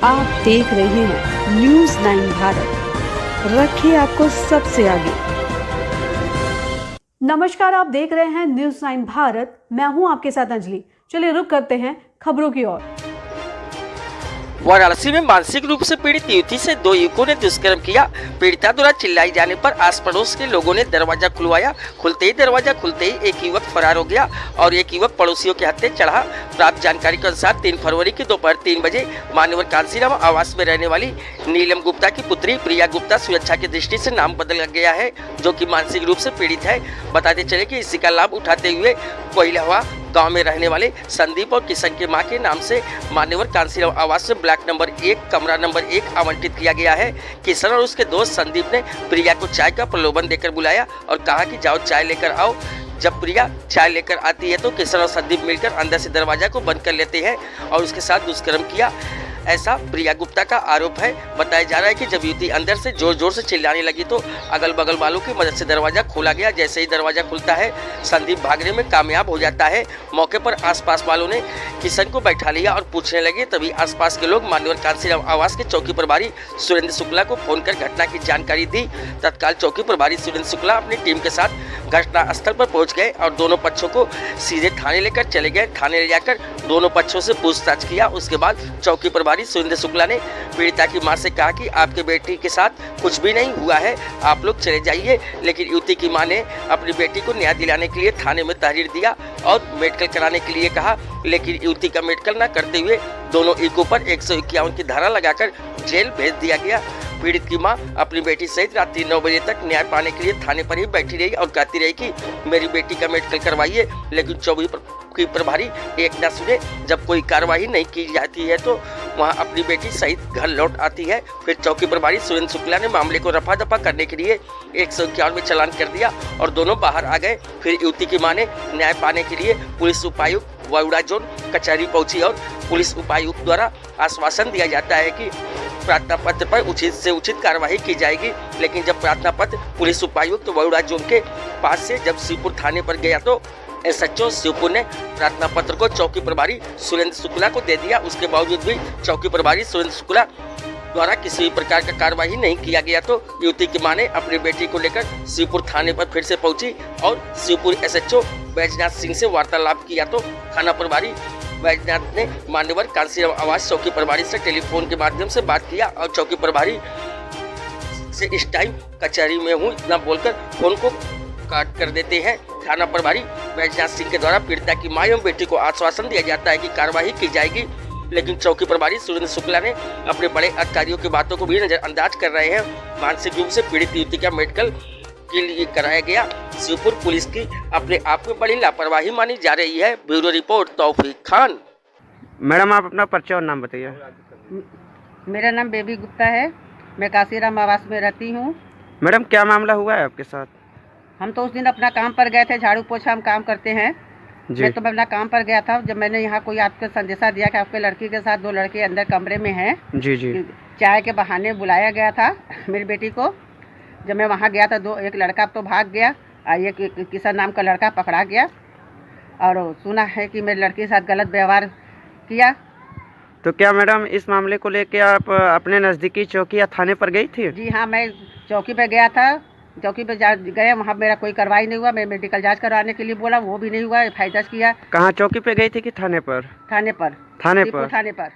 आप देख रहे हैं न्यूज़ 9 भारत, रखिए आपको सबसे आगे। नमस्कार, आप देख रहे हैं न्यूज़ 9 भारत। मैं हूं आपके साथ अंजलि। चलिए रुक करते हैं खबरों की ओर। वाराणसी में मानसिक रूप से पीड़ित युवती से 2 युवकों ने दुष्कर्म किया। पीड़िता द्वारा चिल्लाई जाने पर आस पड़ोस के लोगों ने दरवाजा खुलवाया। दरवाजा खुलते ही एक युवक फरार हो गया और एक युवक पड़ोसियों के हत्थे चढ़ा। प्राप्त जानकारी के अनुसार 3 फरवरी की दोपहर 3 बजे मान्यवर कांसीराम आवास में रहने वाली नीलम गुप्ता की पुत्री प्रिया गुप्ता सुरक्षा की दृष्टि से नाम बदल गया है, जो कि मानसिक रूप से पीड़ित है। बताते चले कि इसी का लाभ उठाते हुए कोइलहवा गांव में रहने वाले संदीप और किशन के मां के नाम से मान्यवर कांसीराम आवास में ब्लॉक नंबर 1 कमरा नंबर 1 आवंटित किया गया है। किशन और उसके दोस्त संदीप ने प्रिया को चाय का प्रलोभन देकर बुलाया और कहा कि जाओ चाय लेकर आओ। जब प्रिया चाय लेकर आती है तो किशन और संदीप मिलकर अंदर से दरवाजा को बंद कर लेते हैं और उसके साथ दुष्कर्म किया, ऐसा प्रिया गुप्ता का आरोप है। बताया जा रहा है कि जब युवती अंदर से जोर जोर से चिल्लाने लगी तो अगल बगल वालों की मदद से दरवाजा खोला गया। जैसे ही दरवाजा खुलता है संदीप भागने में कामयाब हो जाता है। मौके पर आसपास वालों ने किशन को बैठा लिया और पूछने लगे। तभी आसपास के लोग मान्यवर कांसीराम आवास के चौकी प्रभारी सुरेंद्र शुक्ला को फोन कर घटना की जानकारी दी। तत्काल चौकी प्रभारी सुरेंद्र शुक्ला अपनी टीम के साथ घटना स्थल पर पहुंच गए और दोनों पक्षों को सीधे थाने लेकर चले गए। थाने ले जाकर दोनों पक्षों से पूछताछ किया। उसके बाद चौकी प्रभारी सुरेंद्र शुक्ला ने पीड़िता की मां से कहा कि आपके बेटी के साथ कुछ भी नहीं हुआ है, आप लोग चले जाइए। लेकिन युवती की मां ने अपनी बेटी को न्याय दिलाने के लिए थाने में तहरीर दिया और मेडिकल कराने के लिए कहा, लेकिन युवती का मेडिकल न करते हुए दोनों युवकों पर 151 की धारा लगाकर जेल भेज दिया गया। पीड़ित की मां अपनी बेटी सहित रात्रि 9 बजे तक न्याय पाने के लिए थाने पर ही बैठी रही और कहती रही कि मेरी बेटी का मेडिकल करवाइए, लेकिन चौकी प्रभारी एक न सुने। जब कोई कार्रवाई नहीं की जाती है तो वहां अपनी बेटी सहित घर लौट आती है। फिर चौकी प्रभारी सुरेंद्र शुक्ला ने मामले को रफा दफा करने के लिए 151 में चालान कर दिया और दोनों बाहर आ गए। फिर युवती की मां ने न्याय पाने के लिए पुलिस उपायुक्त वायुड़ा जोन कचहरी पहुंची और पुलिस उपायुक्त द्वारा आश्वासन दिया जाता है कि प्रार्थना पत्र पर उचित से उचित कार्रवाई की जाएगी। लेकिन जब प्रार्थना पत्र पुलिस उपायुक्त वायुड़ा जोन के पास से जब शिवपुर थाने पर गया तो एसएचओ शिवपुर ने प्रार्थना पत्र को चौकी प्रभारी सुरेंद्र शुक्ला को दे दिया। उसके बावजूद भी चौकी प्रभारी सुरेंद्र शुक्ला द्वारा किसी भी प्रकार का कार्रवाई नहीं किया गया तो युवती की मां ने अपनी बेटी को लेकर शिवपुर थाने पर फिर से पहुंची और शिवपुर एसएचओ बैजनाथ सिंह से वार्तालाप किया तो थाना प्रभारी बैजनाथ ने मान्यवर कांसीराम आवास चौकी प्रभारी से टेलीफोन के माध्यम से बात किया और चौकी प्रभारी से इस टाइम कचहरी में हूँ इतना बोलकर फोन को काट कर देते हैं। थाना प्रभारी बैजनाथ सिंह के द्वारा पीड़िता की मां एवं बेटी को आश्वासन दिया जाता है कि कार्रवाई की जाएगी, लेकिन चौकी प्रभारी सुरेंद्र शुक्ला ने अपने बड़े अधिकारियों की बातों को भी नजरअंदाज कर रहे हैं। मानसिक रूप से पीड़ित युवती का मेडिकल के लिए कराया गया। शिवपुर पुलिस की अपने आप में बड़ी लापरवाही मानी जा रही है। ब्यूरो रिपोर्ट तौफीक खान। मैडम आप अपना परिचय और नाम बताइए। मेरा नाम बेबी गुप्ता है, मैं कांसीराम आवास में रहती हूँ। मैडम क्या मामला हुआ है आपके साथ? हम तो उस दिन अपना काम पर गए थे, झाड़ू पोछा हम काम करते हैं जी। मैं तो अपना काम पर गया था। जब मैंने यहाँ कोई आपको संदेशा दिया कि आपके लड़की के साथ 2 लड़के अंदर कमरे में हैं, जी जी, चाय के बहाने बुलाया गया था मेरी बेटी को। जब मैं वहाँ गया था एक लड़का तो भाग गया और एक किशन नाम का लड़का पकड़ा गया और सुना है कि मेरी लड़की के साथ गलत व्यवहार किया। तो क्या मैडम इस मामले को लेकर आप अपने नज़दीकी चौकी या थाने पर गई थी? जी हाँ, मैं चौकी पे गया था। चौकी पे गए, वहाँ मेरा कोई कार्रवाई नहीं हुआ। मैं मेडिकल जांच करवाने के लिए बोला, वो भी नहीं हुआ। एफआईआर दर्ज किया। कहाँ चौकी पे गई थी कि थाने पर? थाने पर। थाने पर? थाने पर।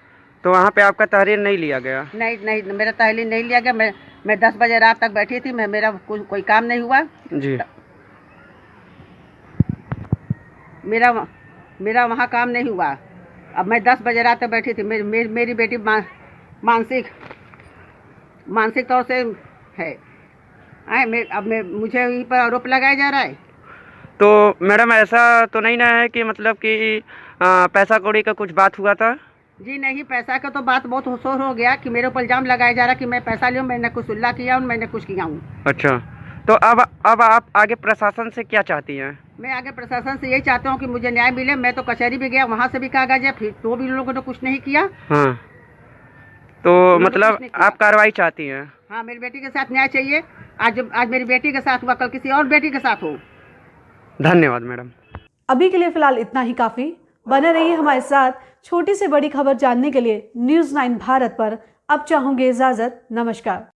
तो वहाँ पे आपका तहरीर नहीं लिया गया? नहीं, मेरा तहरीर नहीं लिया गया। मैं 10 बजे रात तक बैठी थी। मेरा कोई काम नहीं हुआ जी। मेरा वहाँ काम नहीं हुआ। अब मैं 10 बजे रात तक बैठी थी। मेरी बेटी मानसिक तौर से है। अब मुझे यहीं पर आरोप लगाया जा रहा है। तो मैडम ऐसा तो नहीं ना है कि मतलब कि पैसा कौड़ी का कुछ बात हुआ था? जी नहीं, पैसा का तो बात बहुत शोर हो गया कि मेरे ऊपर इल्जाम लगाया जा रहा कि मैं पैसा लिया, मैंने कुछ सुल्ला किया और मैंने कुछ किया हूँ। अच्छा, तो अब आप आगे प्रशासन से क्या चाहती हैं? मैं आगे प्रशासन से यही चाहता हूँ कि मुझे न्याय मिले। मैं तो कचहरी भी गया, वहाँ से भी कागज है, फिर तो भी लोगों ने कुछ नहीं किया। हाँ, तो मतलब आप कार्रवाई चाहती हैं? हाँ, मेरी बेटी के साथ न्याय चाहिए। आज मेरी बेटी के साथ हुआ, कल किसी और बेटी के साथ हो। धन्यवाद मैडम। अभी के लिए फिलहाल इतना ही काफी। बने रहिए हमारे साथ छोटी से बड़ी खबर जानने के लिए न्यूज़ 9 भारत पर अब चाहूंगी इजाजत। नमस्कार।